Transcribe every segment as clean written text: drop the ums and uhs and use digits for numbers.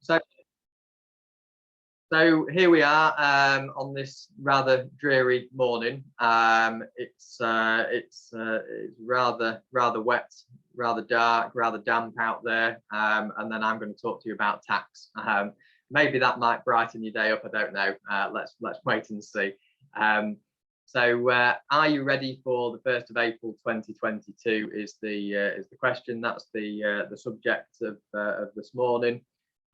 So, so here we are on this rather dreary morning. It's rather wet, rather dark, rather damp out there, and then I'm going to talk to you about tax. Maybe that might brighten your day up. I don't know. Let's wait and see. So are you ready for the 1st of April 2022 is the question. That's the subject of this morning.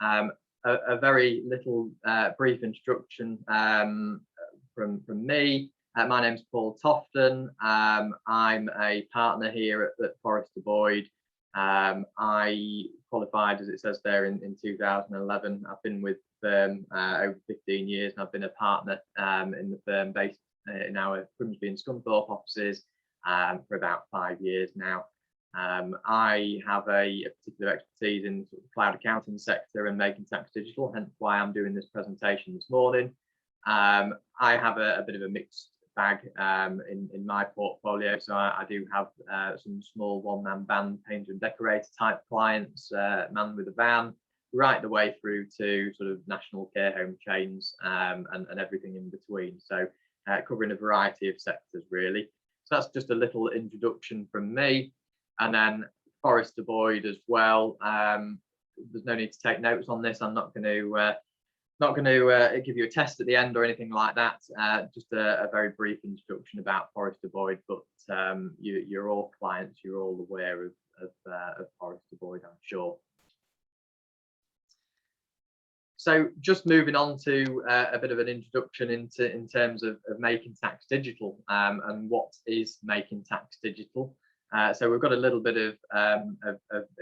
A very little brief introduction from me. My name's Paul Tofton. I'm a partner here at Forrester Boyd. I qualified, as it says there, in 2011. I've been with the firm over 15 years, and I've been a partner in the firm based in our Grimsby and Scunthorpe offices for about 5 years now. I have a particular expertise in sort of cloud accounting sector and making tax digital, hence why I'm doing this presentation this morning. I have a bit of a mixed bag in my portfolio, so I do have some small one-man band painter and decorator type clients, man with a van, right the way through to sort of national care home chains and everything in between. So covering a variety of sectors really. So that's just a little introduction from me. And then Forrester Boyd as well. There's no need to take notes on this. I'm not going to give you a test at the end or anything like that. Just a very brief introduction about Forrester Boyd. But you're all clients. You're all aware of Forrester Boyd, I'm sure. So just moving on to a bit of an introduction in terms of making tax digital and what is making tax digital. So we've got a little bit of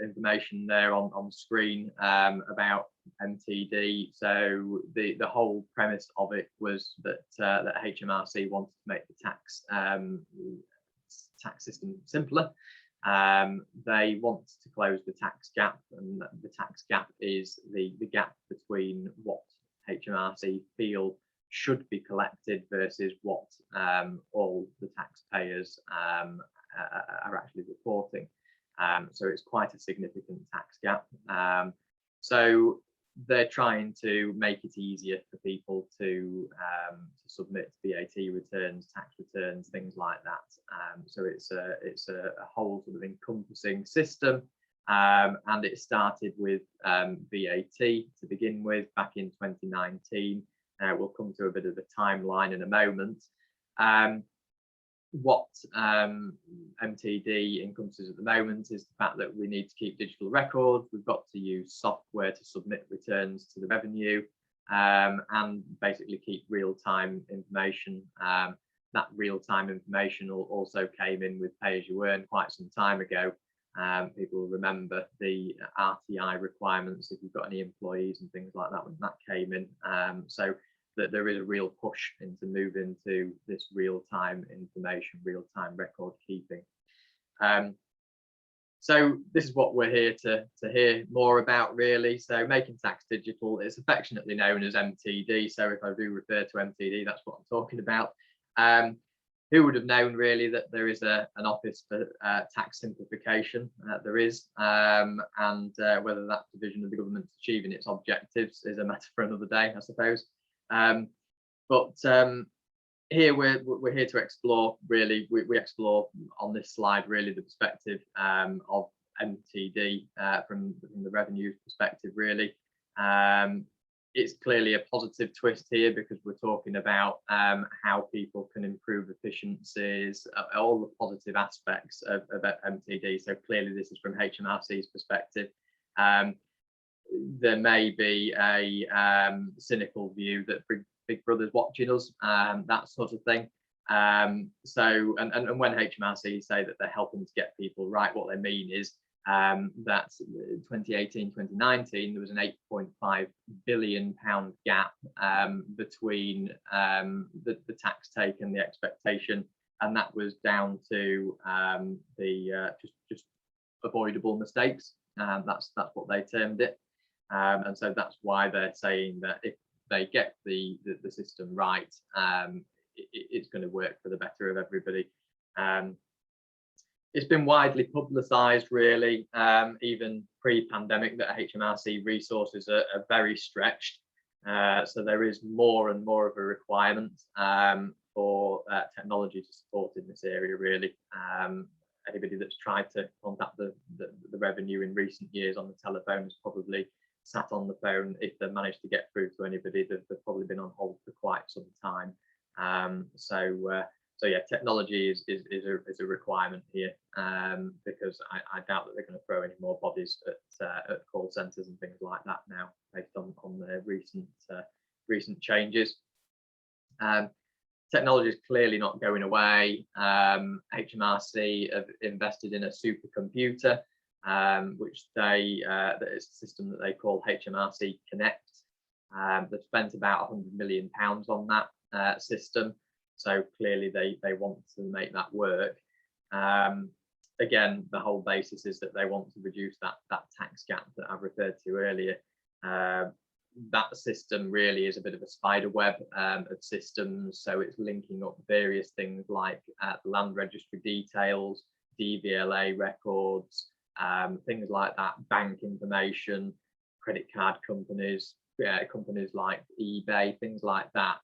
information there on screen about MTD. So the whole premise of it was that HMRC wanted to make the tax system simpler. They want to close the tax gap, and the tax gap is the gap between what HMRC feel should be collected versus what all the taxpayers are actually reporting. So it's quite a significant tax gap. So they're trying to make it easier for people to submit VAT returns, tax returns, things like that. So it's a whole sort of encompassing system, and it started with VAT to begin with back in 2019. We'll come to a bit of the timeline in a moment. What MTD encompasses at the moment is the fact that we need to keep digital records. We've got to use software to submit returns to the revenue and basically keep real-time information. That real-time information also came in with pay-as-you-earn quite some time ago. People remember the RTI requirements if you've got any employees and things like that when that came in. So that there is a real push into moving to this real-time information, real-time record keeping. So this is what we're here to hear more about really. So making tax digital is affectionately known as MTD. So if I do refer to MTD, that's what I'm talking about. Who would have known really that there is an office for tax simplification? There is, and whether that division of the government is achieving its objectives is a matter for another day, I suppose. But here we're here to explore really. We explore on this slide really the perspective of MTD from the revenue perspective really. It's clearly a positive twist here because we're talking about how people can improve efficiencies, all the positive aspects of MTD. So clearly this is from HMRC's perspective. There may be a cynical view that Big Brother's watching us, that sort of thing. So when HMRC say that they're helping to get people right, what they mean is that 2018-2019 there was an £8.5 billion gap between the tax take and the expectation, and that was down to just avoidable mistakes. That's what they termed it. And so that's why they're saying that if they get the system right, it's going to work for the better of everybody. it's been widely publicised, really, even pre-pandemic, that HMRC resources are very stretched. So there is more and more of a requirement for technology to support in this area, really. Anybody that's tried to contact the revenue in recent years on the telephone has probably sat on the phone. If they've managed to get through to anybody, they've probably been on hold for quite some time. So yeah, technology is a requirement here, because I doubt that they're going to throw any more bodies at call centres and things like that now, based on their recent changes. Technology is clearly not going away. HMRC have invested in a supercomputer, which that is a system that they call HMRC Connect. They've spent about £100 million on that system. So clearly they want to make that work. Again, the whole basis is that they want to reduce that tax gap that I referred to earlier. That system really is a bit of a spider web of systems. So it's linking up various things like land registry details, DVLA records, things like that, bank information, credit card companies, companies like eBay, things like that.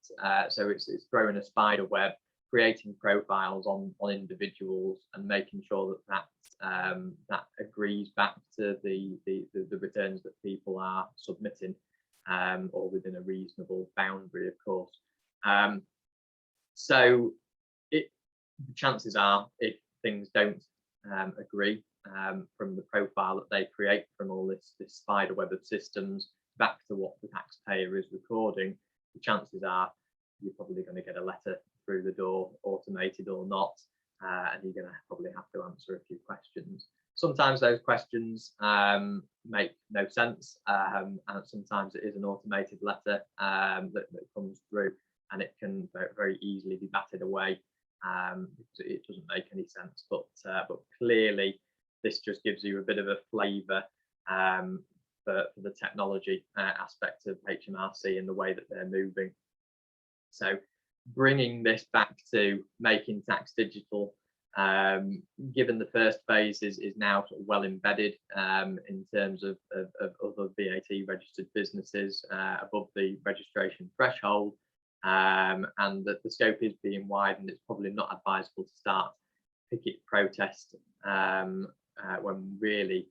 So it's growing a spider web, creating profiles on individuals and making sure that agrees back to the returns that people are submitting, or within a reasonable boundary, of course. So the chances are, if things don't agree from the profile that they create from all this spider web of systems back to what the taxpayer is recording, the chances are you're probably going to get a letter through the door, automated or not, and you're going to probably have to answer a few questions. Sometimes those questions make no sense, and sometimes it is an automated letter that comes through, and it can very easily be batted away because it doesn't make any sense. But clearly, this just gives you a bit of a flavour for the technology aspect of HMRC and the way that they're moving. So bringing this back to making tax digital, given the first phase is now sort of well embedded in terms of other VAT registered businesses above the registration threshold, and that the scope is being widened, it's probably not advisable to start picket protest when really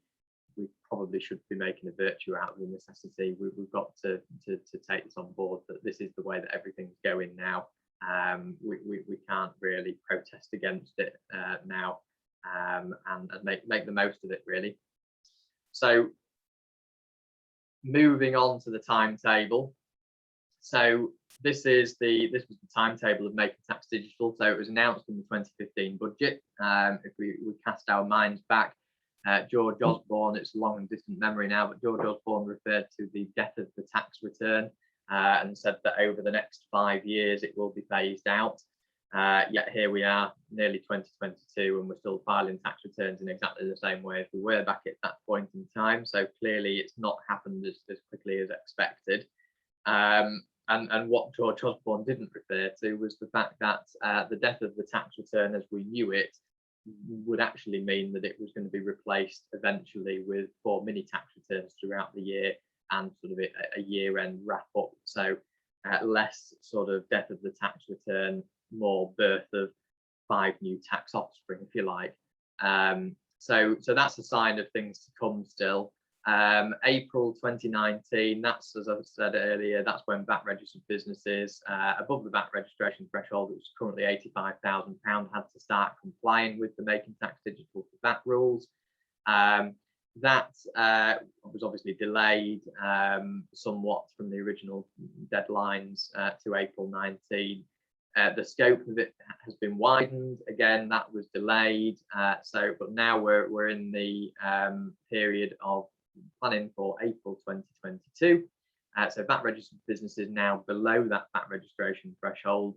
we probably should be making a virtue out of the necessity. We've got to take this on board, that this is the way that everything's going now. We can't really protest against it now, and make the most of it, really. So moving on to the timetable. So this was the timetable of making tax digital. So it was announced in the 2015 budget. If we cast our minds back, George Osborne, it's a long and distant memory now, but George Osborne referred to the death of the tax return and said that over the next 5 years it will be phased out. Yet here we are, nearly 2022, and we're still filing tax returns in exactly the same way as we were back at that point in time. So clearly it's not happened as quickly as expected. And what George Osborne didn't refer to was the fact that the death of the tax return as we knew it would actually mean that it was going to be replaced eventually with 4 mini tax returns throughout the year and sort of a year-end wrap up. So less sort of death of the tax return, more birth of 5 new tax offspring, if you like. So that's a sign of things to come still. April 2019, that's, as I said earlier, that's when VAT registered businesses above the VAT registration threshold, which is currently £85,000, had to start complying with the Making Tax Digital for VAT rules. That was obviously delayed somewhat from the original deadlines to April 19. The scope of it has been widened. Again, that was delayed. But now we're in the period of planning for April 2022. So VAT registered businesses now below that VAT registration threshold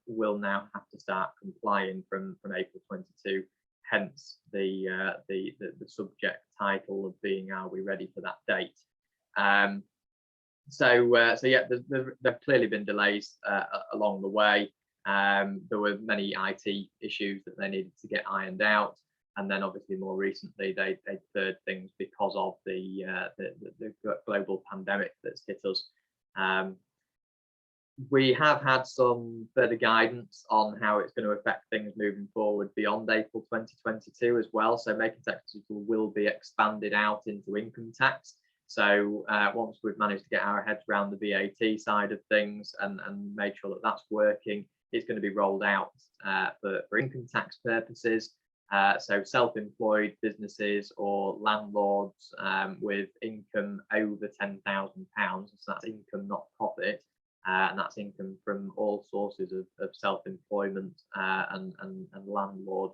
will now have to start complying from April 22. Hence the subject title of being, are we ready for that date? So yeah, there've clearly been delays along the way. There were many IT issues that they needed to get ironed out, and then obviously more recently they deferred things because of the global pandemic that's hit us. We have had some further guidance on how it's going to affect things moving forward beyond April 2022 as well. So making tax digital will be expanded out into income tax. So once we've managed to get our heads around the VAT side of things and make sure that that's working, it's going to be rolled out for income tax purposes. So self-employed businesses or landlords with income over £10,000, so that's income, not profit, and that's income from all sources of self-employment and landlord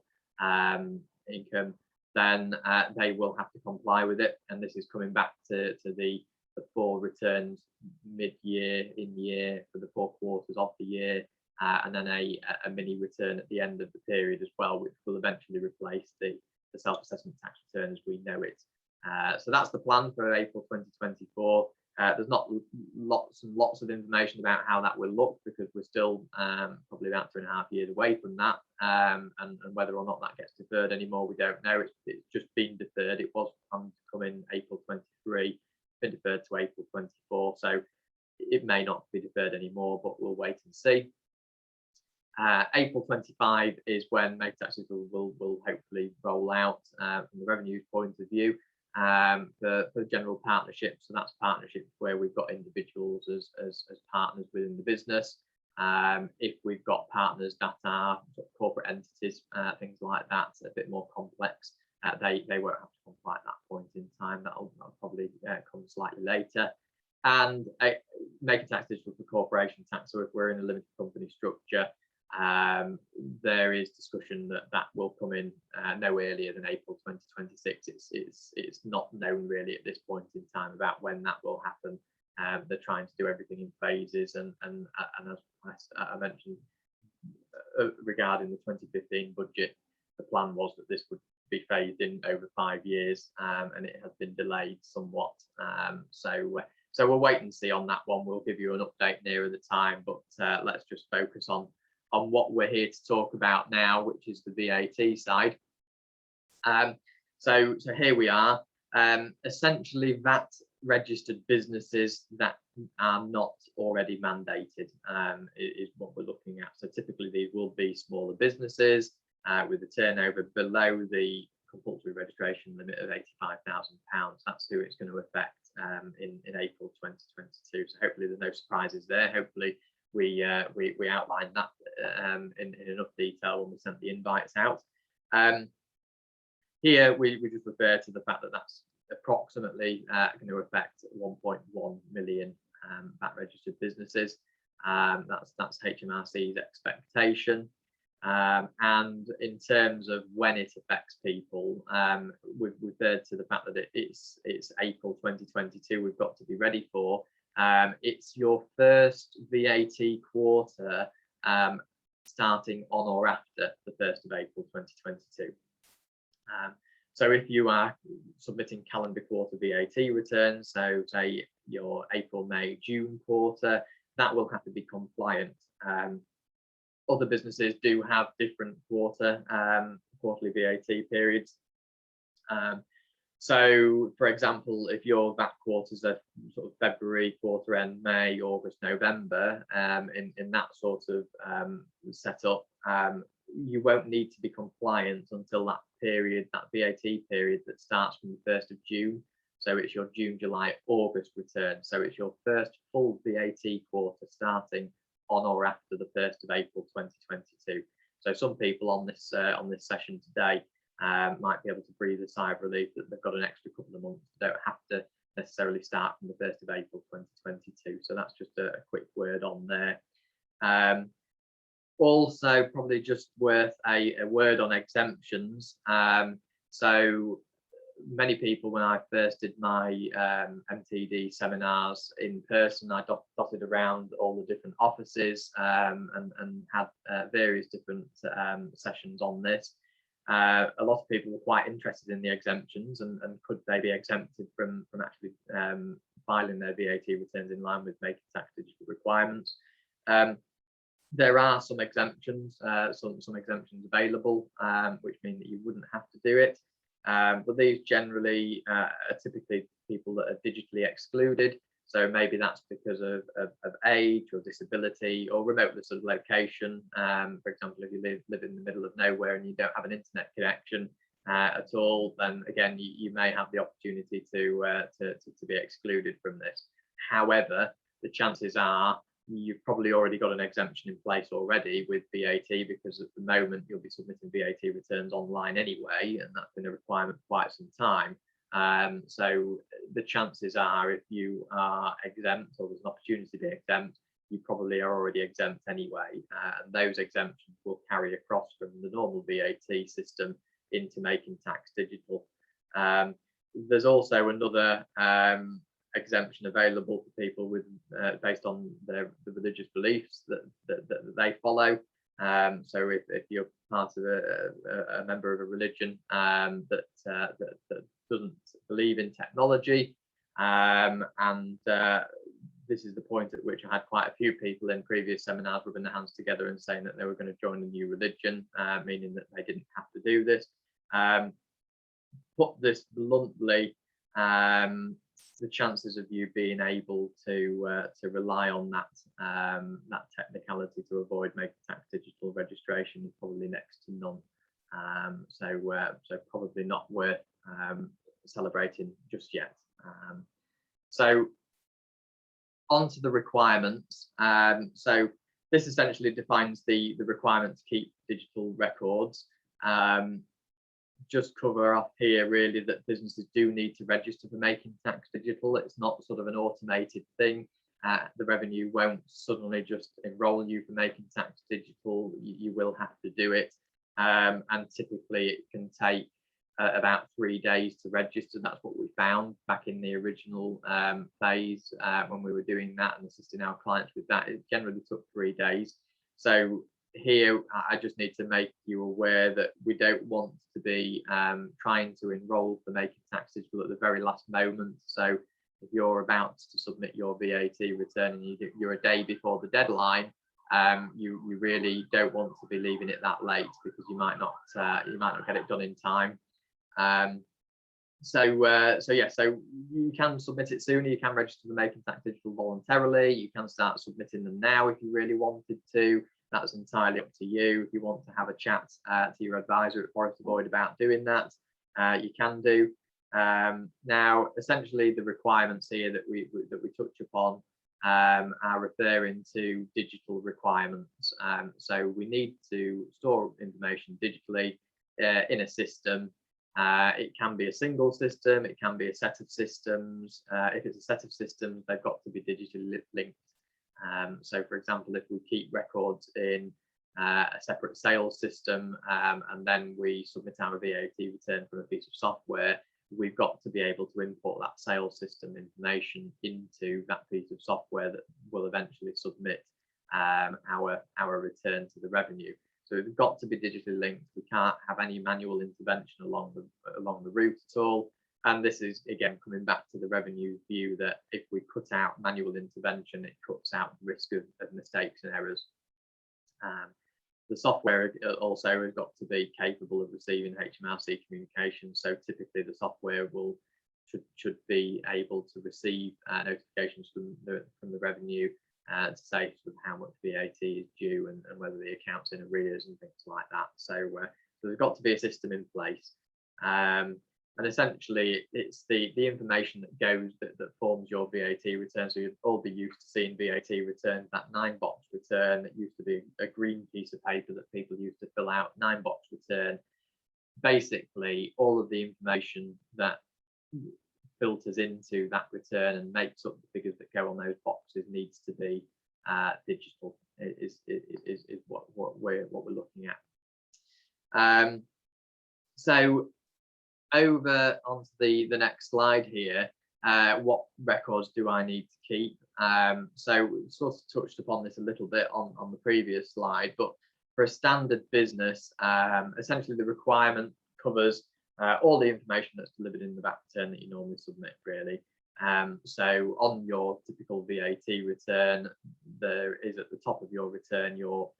income, then they will have to comply with it. And this is coming back to the 4 returns mid-year, in year, for the 4 quarters of the year, and then a mini return at the end of the period as well, which will eventually replace the self-assessment tax return as we know it. So that's the plan for April 2024. There's not lots and lots of information about how that will look, because we're still probably about 2.5 years away from that, and whether or not that gets deferred anymore, we don't know. It's just been deferred. It was planned to come in April 23, been deferred to April 24, so it may not be deferred anymore, but we'll wait and see. April 25 is when Make Tax Digital will hopefully roll out from the revenue point of view. For general partnerships, so that's partnerships where we've got individuals as partners within the business. If we've got partners that are sort of corporate entities, things like that, a bit more complex, they won't have to comply at that point in time. That'll probably come slightly later. And Make Tax Digital for corporation tax, so if we're in a limited company structure, there is discussion that will come in no earlier than April 2026. It's not known really at this point in time about when that will happen. They're trying to do everything in phases, and as I mentioned regarding the 2015 budget, the plan was that this would be phased in over 5 years, and it has been delayed somewhat. So we'll wait and see on that one. We'll give you an update nearer the time, but let's just focus on what we're here to talk about now, which is the VAT side. So here we are. Essentially, VAT registered businesses that are not already mandated is what we're looking at. So typically these will be smaller businesses with a turnover below the compulsory registration limit of £85,000. That's who it's going to affect in April 2022. So hopefully there's no surprises there. Hopefully we outlined that in enough detail when we sent the invites out. Here we just refer to the fact that that's approximately going to affect 1.1 million VAT registered businesses. That's HMRC's expectation. And in terms of when it affects people, we've referred to the fact that it's April 2022 we've got to be ready for. It's your first VAT quarter starting on or after the 1st of April 2022. So if you are submitting calendar quarter VAT returns, so say your April, May, June quarter, that will have to be compliant. Other businesses do have different quarterly VAT periods. So, for example, if your VAT quarters are sort of February, quarter end, May, August, November, in that sort of setup, you won't need to be compliant until that period, that VAT period that starts from the 1st of June. So it's your June, July, August return. So it's your first full VAT quarter starting on or after the 1st of April 2022. So some people on this session today might be able to breathe a sigh of relief that they've got an extra couple of months. They don't have to necessarily start from the 1st of April 2022. So that's just a quick word on there. Also, probably just worth a word on exemptions. So many people, when I first did my MTD seminars in person, I dotted around all the different offices and had various different sessions on this. A lot of people were quite interested in the exemptions and could they be exempted from actually filing their VAT returns in line with Making Tax Digital requirements. There are some exemptions, some exemptions available, which mean that you wouldn't have to do it. But these generally are typically people that are digitally excluded. So maybe that's because of age or disability or remoteness of location. For example, if you live in the middle of nowhere and you don't have an internet connection at all, then again, you may have the opportunity to be excluded from this. However, the chances are you've probably already got an exemption in place already with VAT, because at the moment you'll be submitting VAT returns online anyway, and that's been a requirement for quite some time. So the chances are, if you are exempt or there's an opportunity to be exempt, you probably are already exempt anyway, and those exemptions will carry across from the normal VAT system into Making Tax Digital. There's also another exemption available for people with based on the religious beliefs that they follow. So if you're part of a member of a religion that doesn't believe in technology, and this is the point at which I had quite a few people in previous seminars rubbing their hands together and saying that they were going to join a new religion, meaning that they didn't have to do this. Put this bluntly, the chances of you being able to rely on that technicality to avoid Making Tax Digital registration is probably next to none. So probably not worth celebrating just yet. So on to the requirements. So this essentially defines the requirement to keep digital records. Just cover off here really that businesses do need to register for Making Tax Digital. It's not sort of an automated thing. The revenue won't suddenly just enroll you for Making Tax Digital. You will have to do it, and typically it can take about 3 days to register. That's what we found back in the original phase when we were doing that and assisting our clients with that. It generally took 3 days. So here I just need to make you aware that we don't want to be trying to enroll for Making Tax Digital at the very last moment. So if you're about to submit your VAT return and you're a day before the deadline, you really don't want to be leaving it that late, because you might not get it done in time. So you can submit it sooner. You can register for Making Tax Digital voluntarily. You can start submitting them now if you really wanted to. That's entirely up to you. If you want to have a chat to your advisor at Forrester about doing that, you can do. Now, essentially, the requirements here that we touch upon are referring to digital requirements. So we need to store information digitally in a system. It can be a single system. It can be a set of systems. If it's a set of systems, they've got to be digitally linked. So, for example, if we keep records in a separate sales system and then we submit our VAT return from a piece of software, we've got to be able to import that sales system information into that piece of software that will eventually submit our return to the revenue. So it's got to be digitally linked. We can't have any manual intervention along the route at all. And this is, again, coming back to the revenue view, that if we cut out manual intervention, it cuts out the risk of mistakes and errors. The software also has got to be capable of receiving HMRC communication. So typically the software should be able to receive notifications from the revenue to say sort of how much VAT is due and whether the account's in arrears and things like that. So there's got to be a system in place. And essentially, it's the information that forms your VAT return. So you'll all be used to seeing VAT returns, that 9-box return that used to be a green piece of paper that people used to fill out, 9-box return. Basically, all of the information that filters into that return and makes up the figures that go on those boxes needs to be digital. Is what we're looking at. So over onto the next slide here, what records do I need to keep? So we sort of touched upon this a little bit on the previous slide, but for a standard business, essentially the requirement covers all the information that's delivered in the VAT return that you normally submit, really. So on your typical VAT return, there is at the top of your return your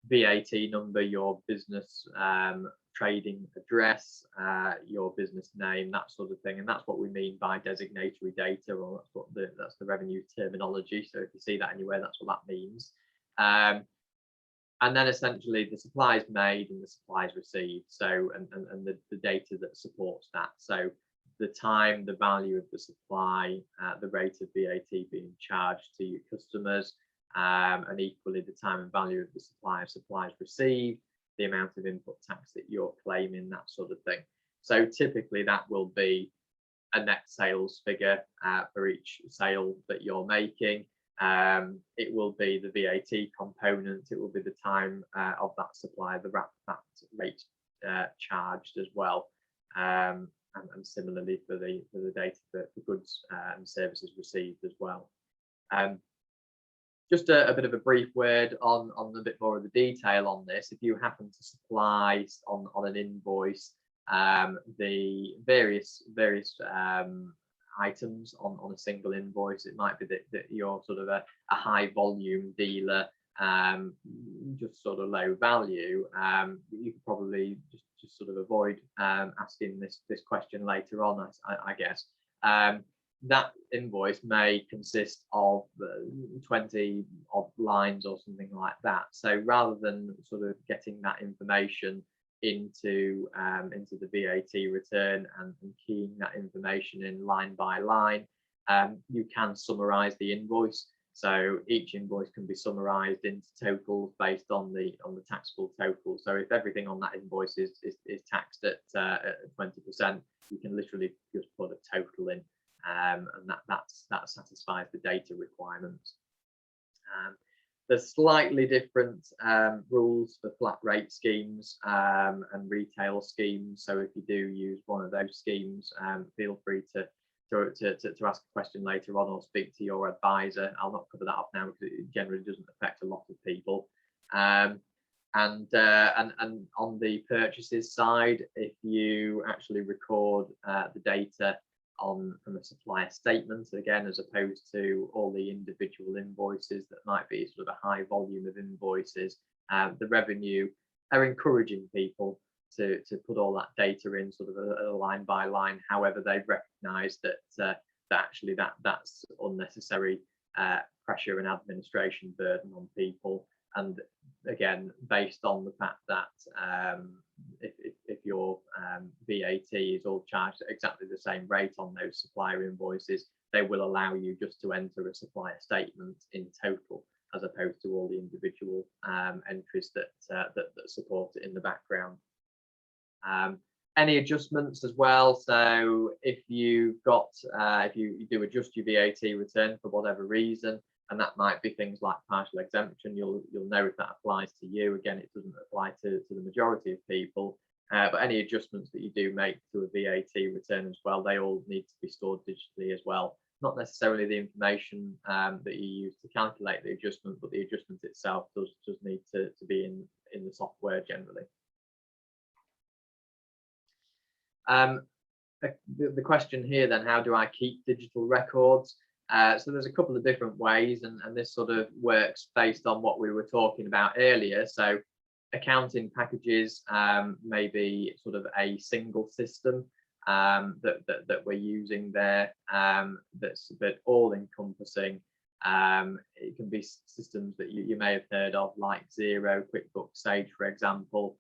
VAT number, your business trading address, your business name, that sort of thing, and that's what we mean by designatory data, or that's the revenue terminology. So if you see that anywhere, that's what that means. And then essentially the supply is made and the supply is received. So and the data that supports that. So the time, the value of the supply, the rate of VAT being charged to your customers, and equally the time and value of the supplies received, the amount of input tax that you're claiming, that sort of thing. So typically that will be a net sales figure for each sale that you're making. It will be the VAT component, it will be the time of that supply, the VAT rate charged as well, and similarly for the data for goods and services received as well. Just a bit of a brief word on a bit more of the detail on this. If you happen to supply on an invoice the various items on a single invoice, it might be that you're sort of a high volume dealer, just sort of low value. You could probably just sort of avoid asking this question later on, I guess. That invoice may consist of 20 odd lines or something like that. So rather than sort of getting that information into the VAT return and keying that information in line by line, you can summarize the invoice. So each invoice can be summarized into totals based on the taxable total. So if everything on that invoice is taxed at 20%, you can literally just put a total in, and that satisfies the data requirements. There's slightly different rules for flat rate schemes and retail schemes. So if you do use one of those schemes, feel free to ask a question later on or speak to your advisor. I'll not cover that up now because it generally doesn't affect a lot of people. And on the purchases side, if you actually record the data from a supplier statement, again, as opposed to all the individual invoices that might be sort of a high volume of invoices, the revenue are encouraging people to put all that data in sort of a line by line. However, they've recognised that actually that's unnecessary pressure and administration burden on people. And again, based on the fact that if your VAT is all charged at exactly the same rate on those supplier invoices, they will allow you just to enter a supplier statement in total, as opposed to all the individual entries that support it in the background. Any adjustments as well. So if you've got if you do adjust your VAT return for whatever reason, and that might be things like partial exemption, you'll know if that applies to you. Again, it doesn't apply to the majority of people, but any adjustments that you do make to a VAT return as well, they all need to be stored digitally as well. Not necessarily the information that you use to calculate the adjustment, but the adjustment itself does need to be in the software generally. The question here then, how do I keep digital records? So there's a couple of different ways, and this sort of works based on what we were talking about earlier. So accounting packages may be sort of a single system that we're using there, that's all encompassing. It can be systems that you may have heard of, like Xero, QuickBooks, Sage, for example.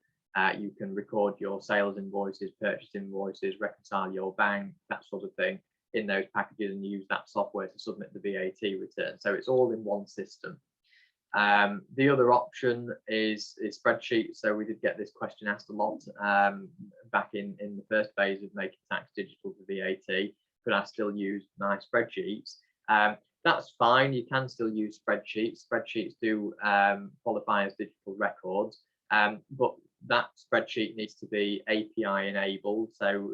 You can record your sales invoices, purchase invoices, reconcile your bank, that sort of thing, in those packages, and use that software to submit the VAT return. So it's all in one system. The other option is spreadsheets. So we did get this question asked a lot back in the first phase of making tax digital for VAT. Could I still use my spreadsheets? That's fine. You can still use spreadsheets. Spreadsheets do qualify as digital records, but that spreadsheet needs to be API enabled. So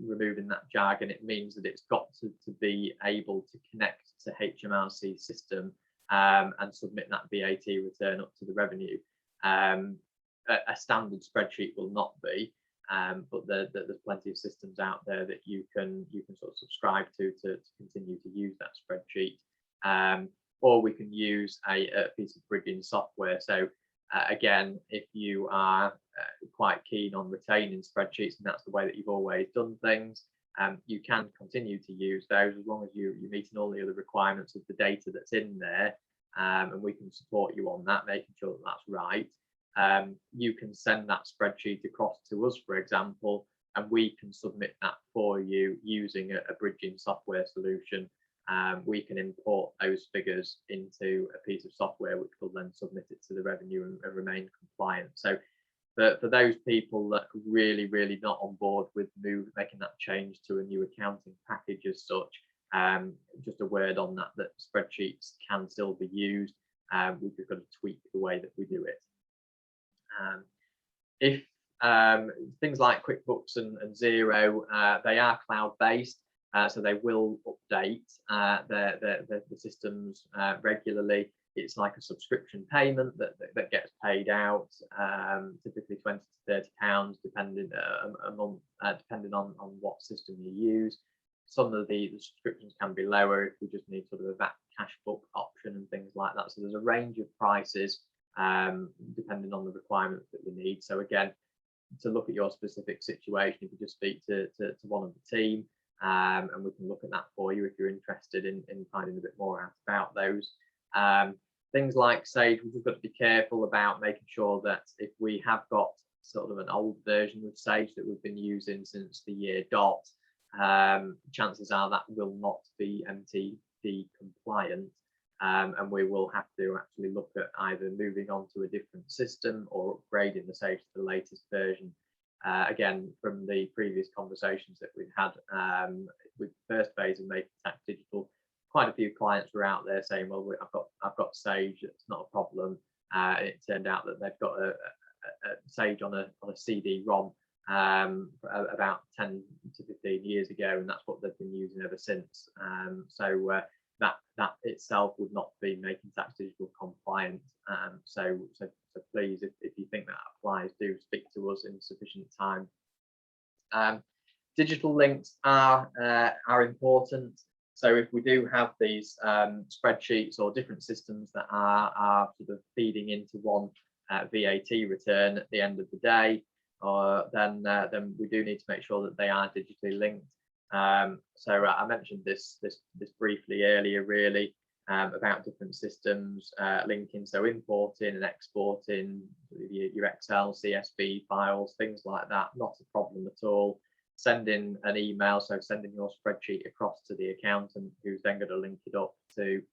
removing that jargon, it means that it's got to be able to connect to HMRC system and submit that VAT return up to the revenue. A standard spreadsheet will not be. but there's plenty of systems out there that you can sort of subscribe to continue to use that spreadsheet. Or we can use a piece of bridging software. So again, if you are quite keen on retaining spreadsheets and that's the way that you've always done things, you can continue to use those as long as you're meeting all the other requirements of the data that's in there, and we can support you on that, making sure that that's right. You can send that spreadsheet across to us, for example, and we can submit that for you using a bridging software solution. We can import those figures into a piece of software which will then submit it to the revenue and remain compliant. So for those people that are really not on board with making that change to a new accounting package as such, just a word on that spreadsheets can still be used. We've just got to tweak the way that we do it. If things like QuickBooks and Xero, they are cloud-based, so they will update the systems regularly. It's like a subscription payment that gets paid out, typically £20 to £30 depending a month, depending on what system you use. Some of the subscriptions can be lower if we just need sort of a VAT cash book option and things like that. So there's a range of prices depending on the requirements that we need. So again, to look at your specific situation, if you just speak to one of the team, and we can look at that for you if you're interested in finding a bit more out about those. Things like Sage, we've just got to be careful about making sure that if we have got sort of an old version of Sage that we've been using since the year dot, chances are that will not be MTD compliant, and we will have to actually look at either moving on to a different system or upgrading the Sage to the latest version. Again, from the previous conversations that we've had with the first phase of Making Tax Digital, quite a few clients were out there saying, well, I've got Sage, it's not a problem. It turned out that they've got a Sage on a CD-ROM about 10 to 15 years ago, and that's what they've been using ever since. So that itself would not be Making Tax Digital compliant. So please, if you think that applies, do speak to us in sufficient time. Digital links are important. So if we do have these spreadsheets or different systems that are sort of feeding into one VAT return at the end of the day, then we do need to make sure that they are digitally linked. So I mentioned this briefly earlier, really, about different systems linking, so importing and exporting your Excel, CSV files, things like that, not a problem at all. Sending an email, so sending your spreadsheet across to the accountant who's then going to link it up to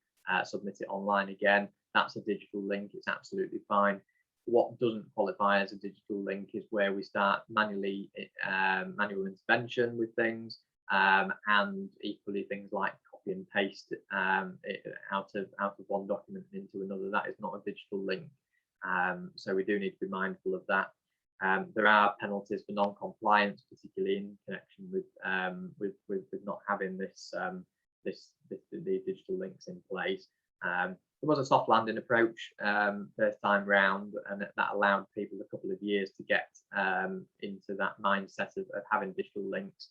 submit it online again. That's a digital link, it's absolutely fine. What doesn't qualify as a digital link is where we start manual intervention with things, and equally things like copy and paste it out of one document into another. That is not a digital link, so we do need to be mindful of that. There are penalties for non-compliance, particularly in connection with not having the digital links in place. There was a soft landing approach first time round, and that allowed people a couple of years to get into that mindset of having digital links.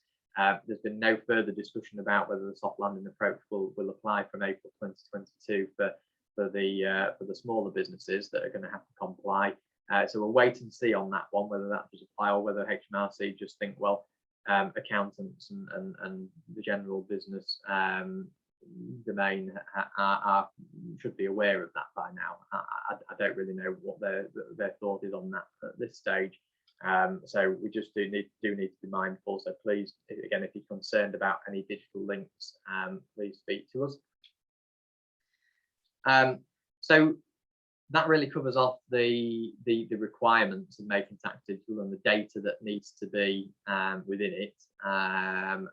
There's been no further discussion about whether the soft landing approach will apply from April 2022 for the smaller businesses that are going to have to comply. So we'll wait and see on that one, whether that does apply or whether HMRC just think, well, accountants and the general business domain should be aware of that by now. I don't really know what their thought is on that at this stage. So we just do need to be mindful. So please, again, if you're concerned about any digital links, please speak to us. So that really covers off the requirements of Making Tax Digital and the data that needs to be within it, and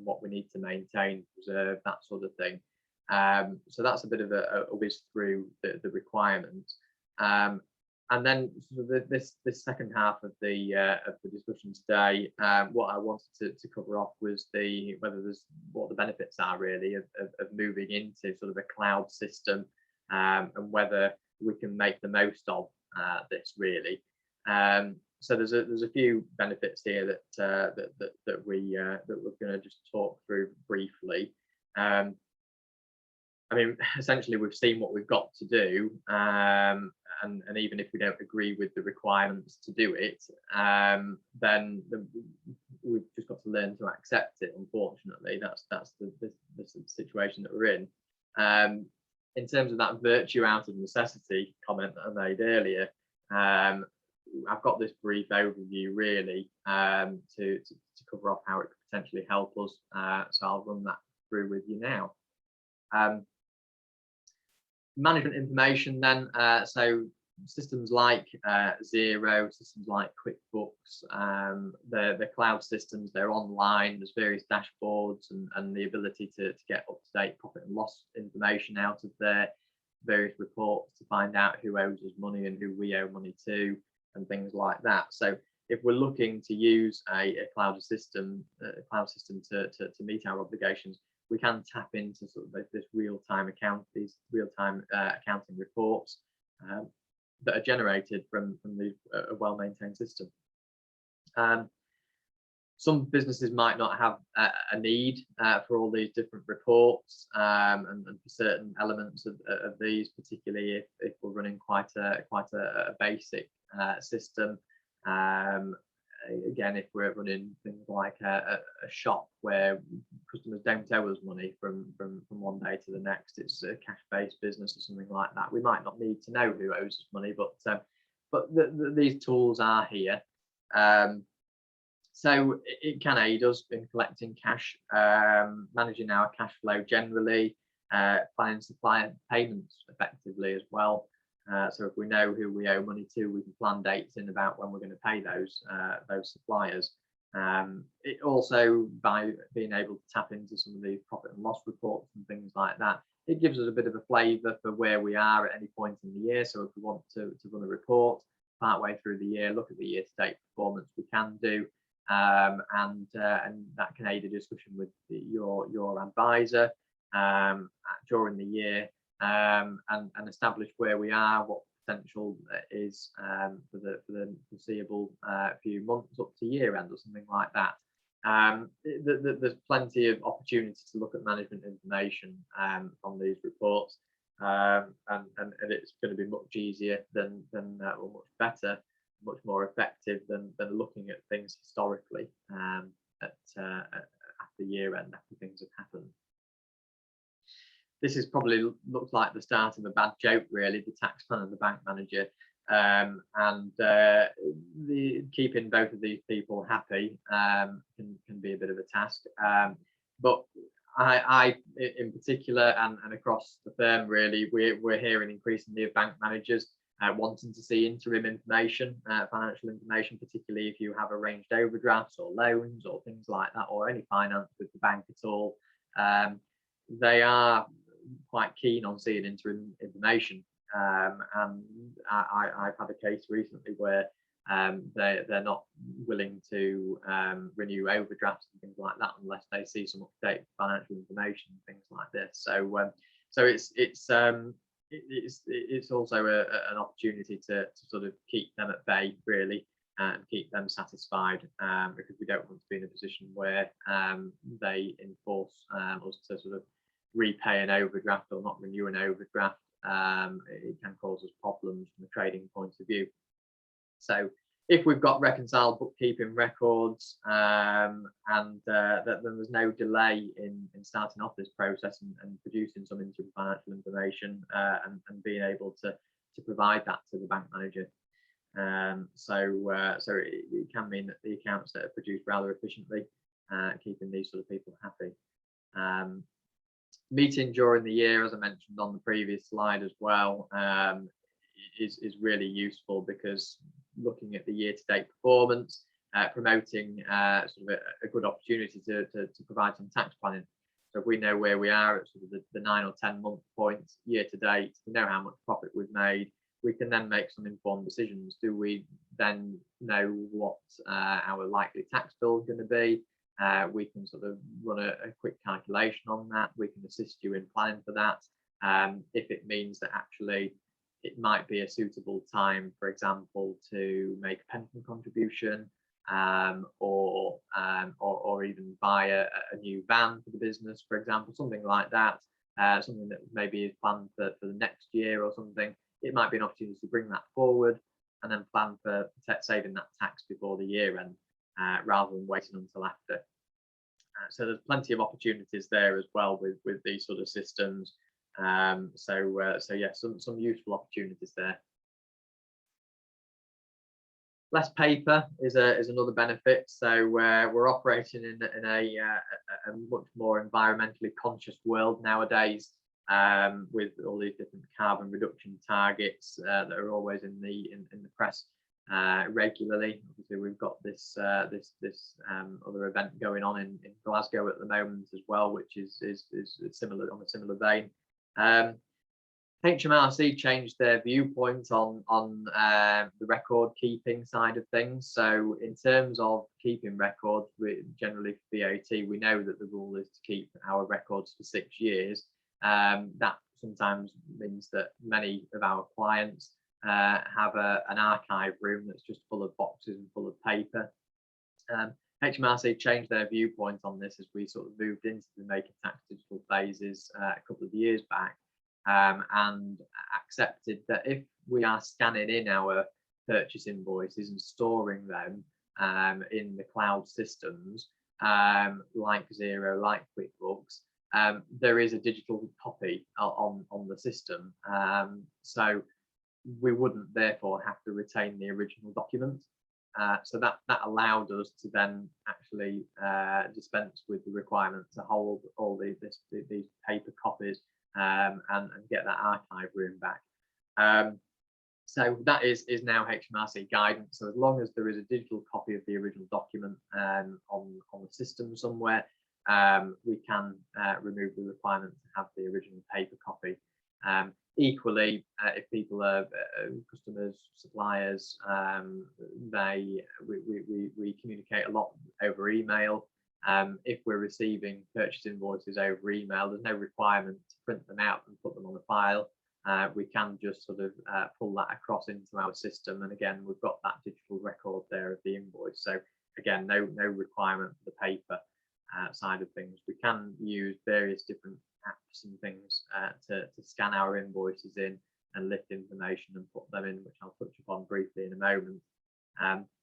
what we need to maintain, preserve, that sort of thing. So that's a bit of a whiz through the requirements. And then sort of this second half of the discussion today, what I wanted to cover off was what the benefits are really of moving into sort of a cloud system, and whether we can make the most of this really. So there's a few benefits here that we're going to just talk through briefly. I mean, essentially, we've seen what we've got to do, and even if we don't agree with the requirements to do it, then we've just got to learn to accept it. Unfortunately, that's the situation that we're in. In terms of that virtue out of necessity comment that I made earlier, I've got this brief overview really to cover off how it could potentially help us. So I'll run that through with you now. Management information then, so systems like Xero, systems like QuickBooks, the cloud systems, they're online, there's various dashboards and the ability to get up-to-date profit and loss information out of there, various reports to find out who owes us money and who we owe money to, and things like that. So if we're looking to use a cloud system to meet our obligations, we can tap into sort of this real-time accounting reports that are generated from a well-maintained system. Some businesses might not have a need for all these different reports and for certain elements of these, particularly if we're running quite a basic system. Again, if we're running things like a shop where customers don't owe us money from one day to the next, it's a cash-based business or something like that, we might not need to know who owes us money, but these tools are here. So it can aid us in collecting cash, managing our cash flow generally, planning supplier payments effectively as well. So if we know who we owe money to, we can plan dates in about when we're going to pay those suppliers. It also, by being able to tap into some of these profit and loss reports and things like that, it gives us a bit of a flavour for where we are at any point in the year. So if we want to run a report partway through the year, look at the year-to-date performance, we can do, and that can aid a discussion with your advisor during the year. And establish where we are, what potential is for the foreseeable few months up to year end or something like that. There's plenty of opportunities to look at management information from these reports, and it's going to be much easier or much better, much more effective than looking at things historically after year end, after things have happened. This is probably looks like the start of a bad joke, really, the tax man and the bank manager, and keeping both of these people happy can be a bit of a task. But I in particular, and across the firm, really, we're hearing increasingly of bank managers wanting to see interim information, financial information, particularly if you have arranged overdrafts or loans or things like that, or any finance with the bank at all. They are quite keen on seeing interim information, and I've had a case recently where they're not willing to renew overdrafts and things like that unless they see some up-to-date financial information and things like this. So it's also an opportunity to sort of keep them at bay, really, and keep them satisfied, because we don't want to be in a position where they enforce us to sort of repay an overdraft or not renew an overdraft. It can cause us problems from a trading point of view. So if we've got reconciled bookkeeping records, then there's no delay in starting off this process and producing some interim financial information and being able to provide that to the bank manager. So it can mean that the accounts that are produced rather efficiently, keeping these sort of people happy. Meeting during the year, as I mentioned on the previous slide as well, is really useful, because looking at the year-to-date performance, promoting sort of a good opportunity to provide some tax planning. So if we know where we are at sort of the 9 or 10 month point year to date, we know how much profit we've made, we can then make some informed decisions. Do we then know what our likely tax bill is going to be? We can sort of run a quick calculation on that. We can assist you in planning for that. If it means that actually it might be a suitable time, for example, to make a pension contribution, or even buy a new van for the business, for example, something like that. Something that maybe is planned for the next year or something. It might be an opportunity to bring that forward and then plan for saving that tax before the year end, rather than waiting until after. So there's plenty of opportunities there as well with these sort of systems. So yeah, some useful opportunities there. Less paper is another benefit. So we're operating in a much more environmentally conscious world nowadays, with all these different carbon reduction targets that are always in the press regularly. Obviously, we've got this other event going on in Glasgow at the moment as well, which is similar, on a similar vein. HMRC changed their viewpoint on the record keeping side of things. So in terms of keeping records, generally for VAT, we know that the rule is to keep our records for 6 years. That sometimes means that many of our clients have an archive room that's just full of boxes and full of paper. HMRC changed their viewpoint on this as we sort of moved into the making tax digital phases a couple of years back. And accepted that if we are scanning in our purchase invoices and storing them in the cloud systems, like Xero, like QuickBooks, there is a digital copy on the system. So we wouldn't therefore have to retain the original document. So that allowed us to then actually dispense with the requirement to hold all these paper copies, and get that archive room back. So that is now HMRC guidance. So as long as there is a digital copy of the original document on the system somewhere, we can remove the requirement to have the original paper copy. Equally, if people are customers, suppliers, we communicate a lot over email. If we're receiving purchase invoices over email, there's no requirement to print them out and put them on a file. We can just sort of pull that across into our system, and again, we've got that digital record there of the invoice. So again, no requirement for the paper side of things. We can use various different apps and things to scan our invoices in and lift information and put them in, which I'll touch upon briefly in a moment.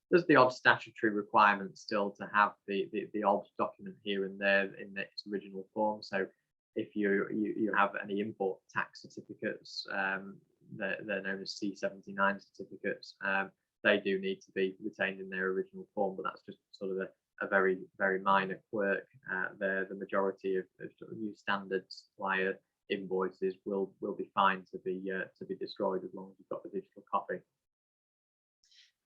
There's the odd statutory requirement still to have the odd document here and there in its original form. So if you have any import tax certificates, they're known as C79 certificates, they do need to be retained in their original form, but that's just sort of a very, very minor quirk. The majority of sort of new standard supplier invoices will be fine to be destroyed as long as you've got the digital copy.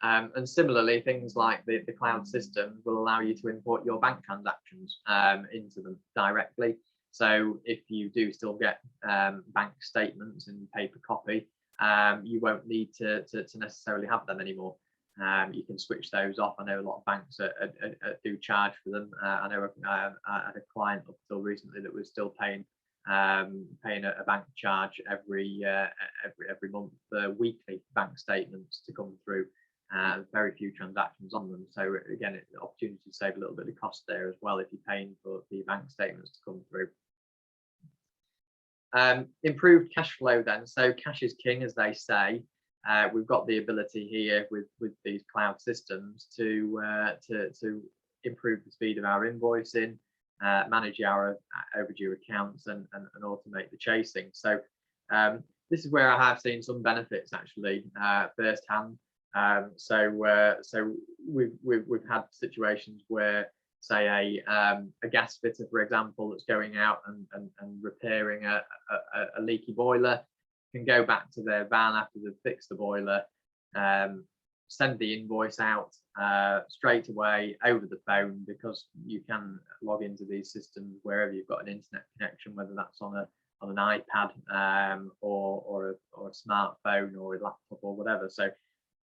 And similarly, things like the cloud system will allow you to import your bank transactions into them directly. So if you do still get bank statements in paper copy, you won't need to necessarily have them anymore. You can switch those off. I know a lot of banks do charge for them. I know I had a client up until recently that was still paying a bank charge every month for weekly bank statements to come through. Very few transactions on them. So again, it's an opportunity to save a little bit of cost there as well if you're paying for the bank statements to come through. Improved cash flow then. So cash is king, as they say. We've got the ability here with these cloud systems to improve the speed of our invoicing, manage our overdue accounts, and automate the chasing. So this is where I have seen some benefits actually firsthand. So we've had situations where, say, a gas fitter, for example, that's going out and repairing a leaky boiler, can go back to their van after they've fixed the boiler, send the invoice out straight away over the phone, because you can log into these systems wherever you've got an internet connection, whether that's on an iPad or a smartphone or a laptop or whatever. So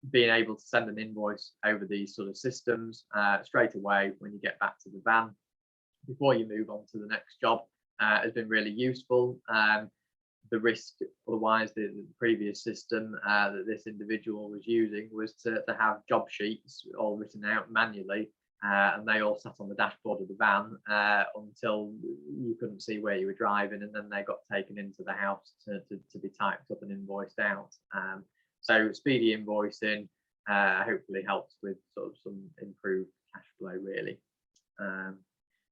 being able to send an invoice over these sort of systems straight away when you get back to the van before you move on to the next job has been really useful. the risk otherwise. The previous system that this individual was using was to have job sheets all written out manually, and they all sat on the dashboard of the van until you couldn't see where you were driving, and then they got taken into the house to be typed up and invoiced out. So speedy invoicing hopefully helps with sort of some improved cash flow, really.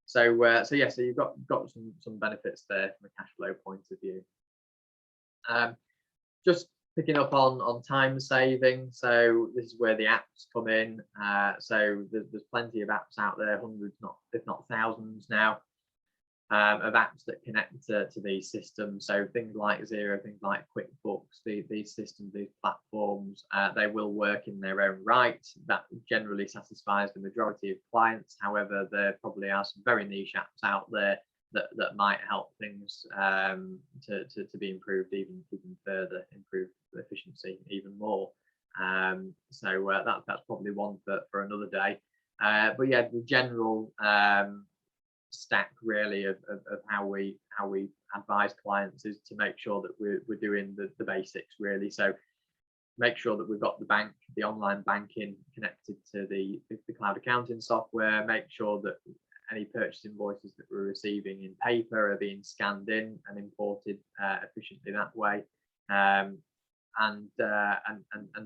So you've got some benefits there from a cash flow point of view. Just picking up on time saving, so this is where the apps come in. So there's plenty of apps out there, hundreds, if not thousands now, of apps that connect to these systems. So things like Xero, things like QuickBooks, these systems, these platforms, they will work in their own right. That generally satisfies the majority of clients. However, there probably are some very niche apps out there that might help things to be improved even further, improve efficiency even more. So that's probably one for another day. But yeah, the general stack really of how we advise clients is to make sure that we're doing the basics, really. So make sure that we've got the online banking connected to the cloud accounting software. Make sure that any purchase invoices that we're receiving in paper are being scanned in and imported efficiently that way, and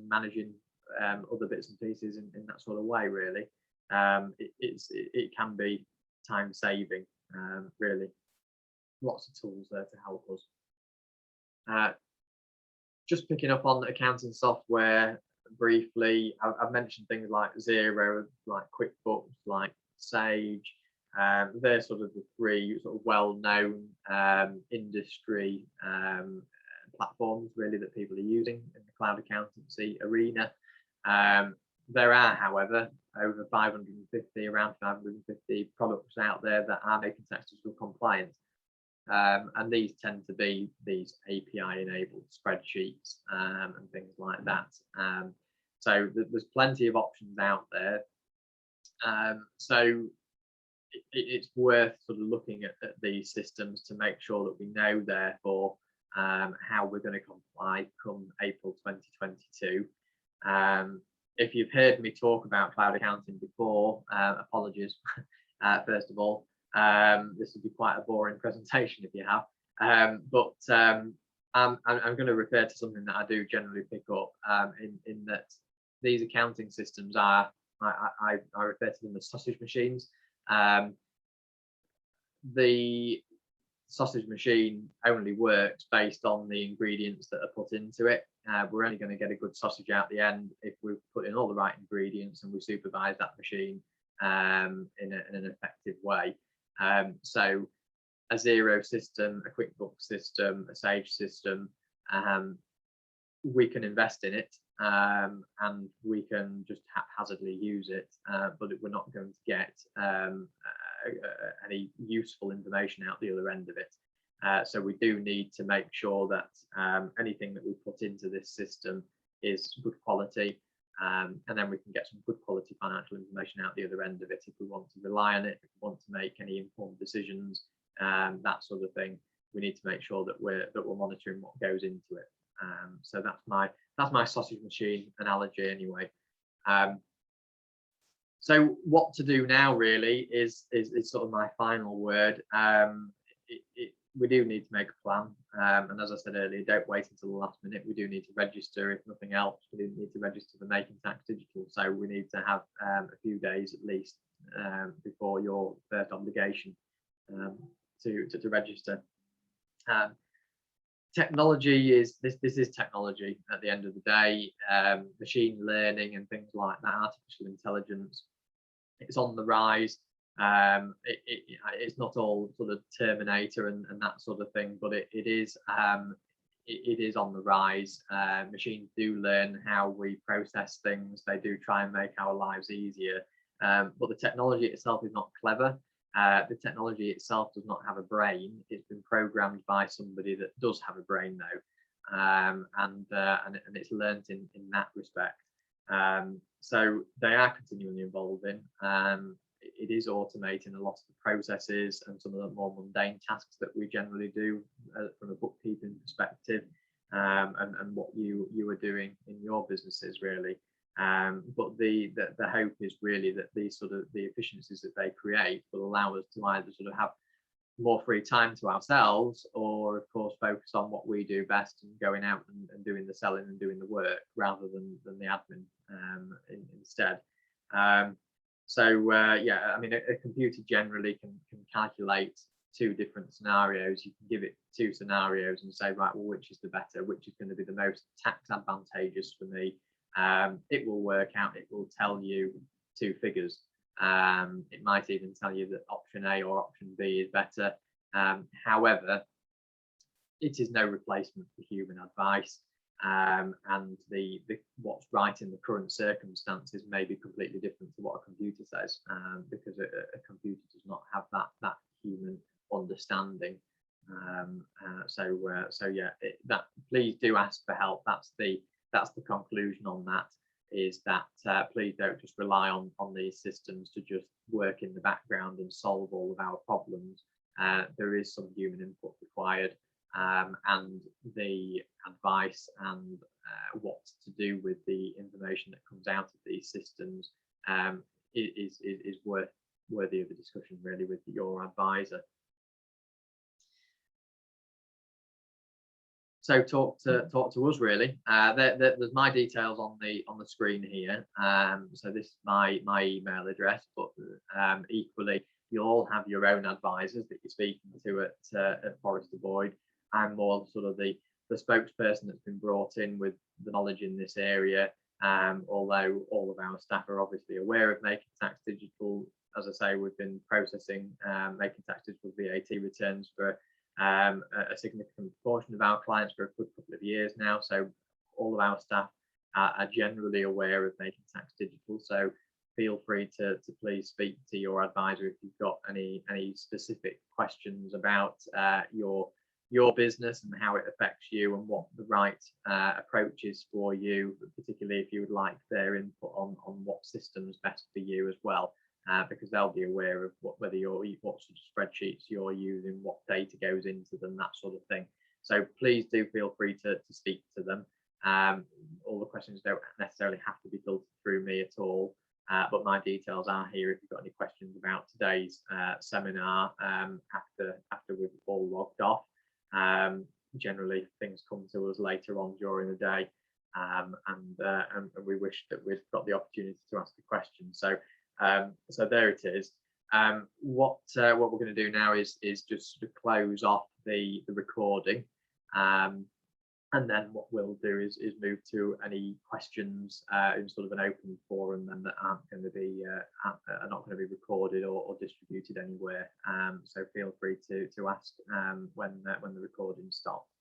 managing other bits and pieces in that sort of way, really. It can be time saving, really. Lots of tools there to help us. Just picking up on the accounting software briefly, I've mentioned things like Xero, like QuickBooks, like Sage. They're sort of the three sort of well-known industry platforms, really, that people are using in the cloud accountancy arena. There are, however, around 550 products out there that are making tax digital compliant. And these tend to be these API-enabled spreadsheets and things like that. So there's plenty of options out there. So it's worth sort of looking at these systems to make sure that we know, therefore, how we're going to comply come April 2022. If you've heard me talk about cloud accounting before, apologies, first of all. This would be quite a boring presentation if you have. But I'm going to refer to something that I do generally pick up, in that these accounting systems are, I refer to them as sausage machines. The sausage machine only works based on the ingredients that are put into it. We're only going to get a good sausage out the end if we've put in all the right ingredients and we supervise that machine in an effective way. So a Xero system, a QuickBooks system, a Sage system, we can invest in it, and we can just haphazardly use it, but we're not going to get any useful information out the other end of it. So we do need to make sure that anything that we put into this system is good quality, and then we can get some good quality financial information out the other end of it if we want to rely on it, if we want to make any informed decisions, that sort of thing. We need to make sure that we're monitoring what goes into it. So that's my sausage machine analogy, anyway. So what to do now, really, is sort of my final word. We do need to make a plan, and as I said earlier, don't wait until the last minute. We do need to register, if nothing else. We do need to register for Making Tax Digital, so we need to have a few days at least before your first obligation to register. Technology is this is technology at the end of the day. Machine learning and things like that, artificial intelligence, it's on the rise. It's not all sort of Terminator and that sort of thing, but it is on the rise. Machines do learn how we process things. They do try and make our lives easier, but the technology itself is not clever. The technology itself does not have a brain. It's been programmed by somebody that does have a brain, though, and it's learnt in that respect. So they are continually evolving. It is automating a lot of the processes and some of the more mundane tasks that we generally do from a bookkeeping perspective, and what you are doing in your businesses really. But the hope is really that these sort of the efficiencies that they create will allow us to either sort of have more free time to ourselves, or of course focus on what we do best and going out and doing the selling and doing the work rather than the admin instead. Yeah, I mean, a computer generally can calculate two different scenarios. You can give it two scenarios and say, right, well, which is the better, which is going to be the most tax advantageous for me. It will work out, it will tell you two figures. It might even tell you that option A or option B is better. However, it is no replacement for human advice, and what's right in the current circumstances may be completely different to what a computer says, because a computer does not have that human understanding. Yeah, please do ask for help. That's the conclusion on that. Is that please don't just rely on these systems to just work in the background and solve all of our problems. There is some human input required, and the advice and what to do with the information that comes out of these systems is worthy of a discussion really with your advisor. So talk to us really. There's my details on the screen here. So this is my email address, but equally you'll all have your own advisors that you're speaking to at Forrester Boyd. I'm more sort of the spokesperson that's been brought in with the knowledge in this area. Although all of our staff are obviously aware of Making Tax Digital. As I say, we've been processing Making Tax Digital VAT returns for a significant portion of our clients for a good couple of years now. So all of our staff are generally aware of Making Tax Digital. So feel free to please speak to your advisor if you've got any specific questions about your business and how it affects you and what the right approach is for you, particularly if you would like their input on what system's best for you as well. Because they'll be aware of what sort of spreadsheets you're using, what data goes into them, that sort of thing. So please do feel free to speak to them. All the questions don't necessarily have to be filtered through me at all, but my details are here if you've got any questions about today's seminar after we've all logged off. Generally, things come to us later on during the day, and we wish that we'd got the opportunity to ask the question. So there it is. What we're going to do now is just sort of close off the recording, and then what we'll do is move to any questions in sort of an open forum, and that aren't going to be are not going to be recorded or distributed anywhere. So feel free to ask when the recording stops.